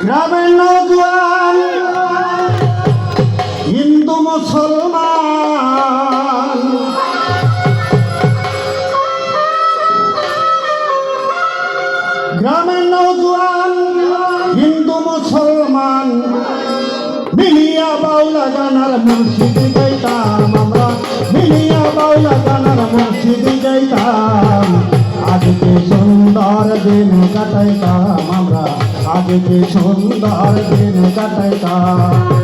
গ্রামের নওজোয়ান হিন্দু মুসলমান গ্রামের নওজোয়ান হিন্দু মুসলমান মিলিয়া বাউলা গানার মুর্শিদি গাইতাম আমরা মিলিয়া বাউলা গানার মুর্শিদি গাইতাম আজকে সুন্দর দিন কাটাইতাম আমরা আজকে সুন্দর দিন কাটাইতাম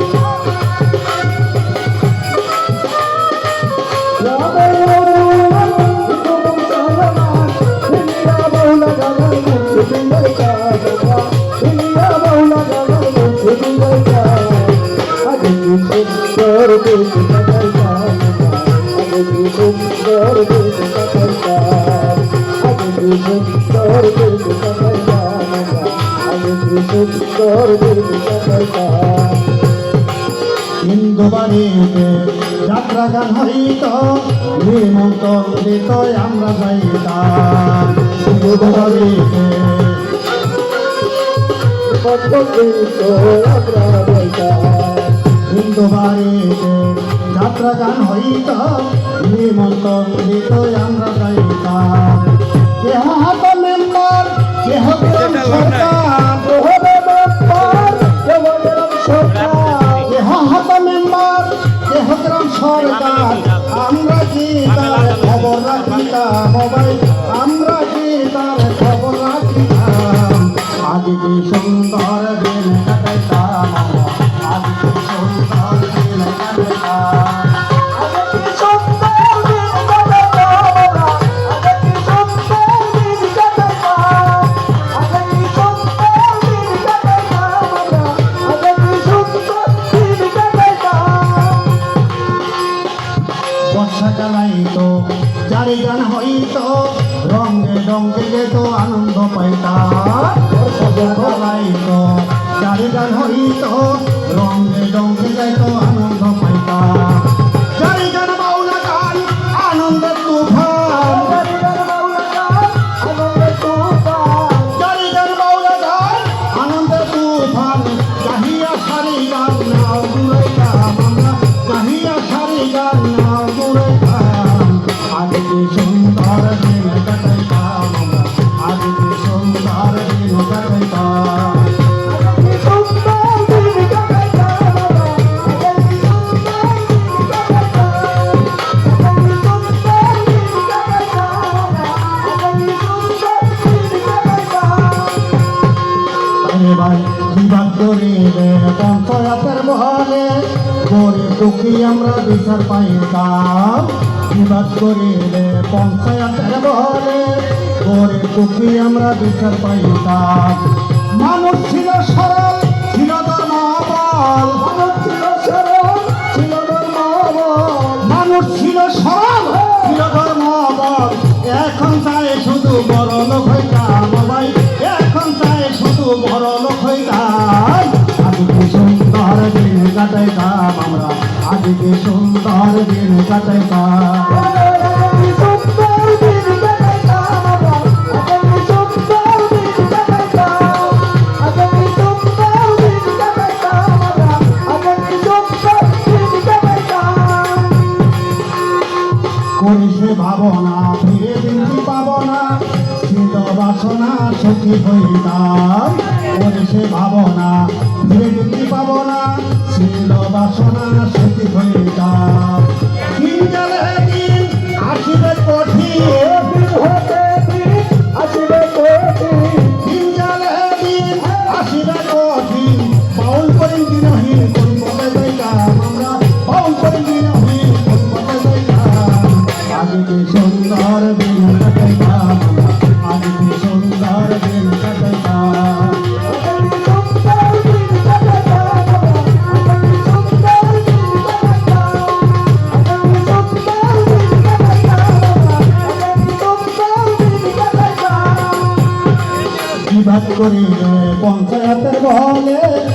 হিন্দু বাড়িতে যাত্রা গান হইত নিমন্ত্রিত আমরা যাইতাম হিন্দু বাড়িতে হিন্দু বাড়িতে যাত্রা গান হইত নিমন্ত্রিত আমরা যাইতাম কেহ হাত মেম্বার কেহ সরকার আমরা কি তার খবর রাখিতাম মোবাইল আমরা কি তার খবর রাখিতাম আজকে সুন্দর দিন কাটাইতাম আজকে সুন্দর দিন কাটাইতাম বর্ষাকালাইতো চারি গান হইতো রঙে রঙে যেত আনন্দ পাইতাম বর্ষাকালাইতো চারি গান হইতো রঙে রঙে যেত আনন্দ পাইতাম চারি গান বাউলা গান আনন্দের তুফান চারি গান বাউলা গান আনন্দের তুফান গাহিয়া সারি গান নাও ঘুরাইতাম আমরা গাহিয়া সারি গান নাও আজকে সুন্দর দিন কাটাইতাম আজকে সুন্দর দিন কাটাইতাম পঞ্চায়েতের বহলে গরিব দুঃখী আমরা বিচার পাইতাম বিবাদ করিলে পঞ্চায়েতের বহলে গরিব দুঃখী আমরা বিচার পাইতাম মানুষ ছিল সরল ছিল ধর্মবল মানুষ ছিল সরল ছিল ধর্মবল এখন চাই শুধু বড় লোক হইতাম ভাই এখন চাই শুধু বড় লোক হইতাম আজকে সুন্দর দিন কাটাইতাম আমরা আজকে সুন্দর দিন কাটাইতাম করিসে ভাবনা ফিরে দিনটি পাব না ছিল বাসনা সুখী হইতাম করিসে ভাবনা ফিরে দিনটি পাব না ছিল বাসনা সুখী হইতাম দিন গেলে দিন আসিবে কঠিন দিন গেলে দিন আসিবে কঠিন বাউল করি দিনহীন কোন পথে যাইতাম আমরা বাউল করি দিনহীন কোন পথে যাইতাম আজকে সুন্দর দিন কাটাইতাম আজকে সুন্দর দিন কাটাইতাম বিবাদ করিলে